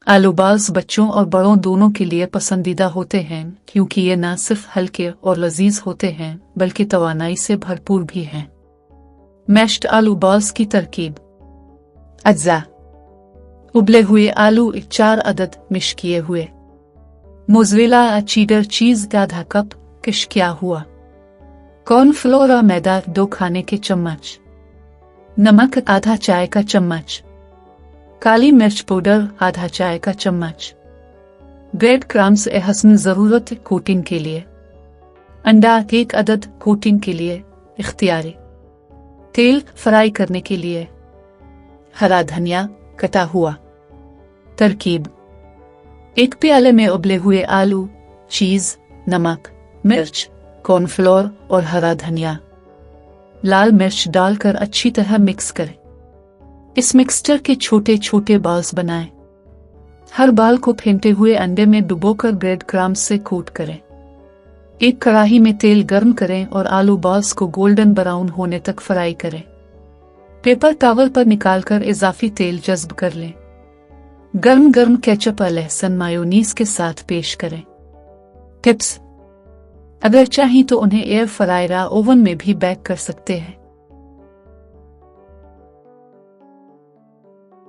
आलू बाल्स बच्चों और बड़ों दोनों के लिए पसंदीदा होते हैं क्योंकि ये न सिर्फ हल्के और लजीज होते हैं बल्कि तवानाई से भरपूर भी हैं। मैश्ड आलू बाल्स की तरकीब। अज्जा: उबले हुए आलू 4 अदद मिश किए हुए, मोज़रेला चीडर चीज आधा कप किश किया हुआ, कॉर्नफ्लोर मैदा 2 खाने के चम्मच, नमक आधा चाय का चम्मच, काली मिर्च पाउडर आधा चाय का चम्मच, ब्रेड क्रम्स हसन ज़रूरत कोटिंग के लिए, अंडा 1 अदद कोटिंग के लिए इख्तियारी, तेल फ्राई करने के लिए, हरा धनिया कटा हुआ। तरकीब: 1 प्याले में उबले हुए आलू, चीज, नमक, मिर्च, कॉर्नफ्लोर और हरा धनिया, लाल मिर्च डालकर अच्छी तरह मिक्स करें। इस मिक्सचर के छोटे छोटे बॉल्स बनाएं। हर बाल को फेंटे हुए अंडे में डुबोकर ब्रेड क्रम्स से कोट करें। एक कढ़ाई में तेल गर्म करें और आलू बॉल्स को गोल्डन ब्राउन होने तक फ्राई करें। पेपर टॉवल पर निकालकर इजाफी तेल जज्ब कर लें। गर्म गर्म केचप और लहसुन मायोनीज के साथ पेश करें। टिप्स: अगर चाहें तो उन्हें एयर फ्रायर या ओवन में भी बेक कर सकते हैं।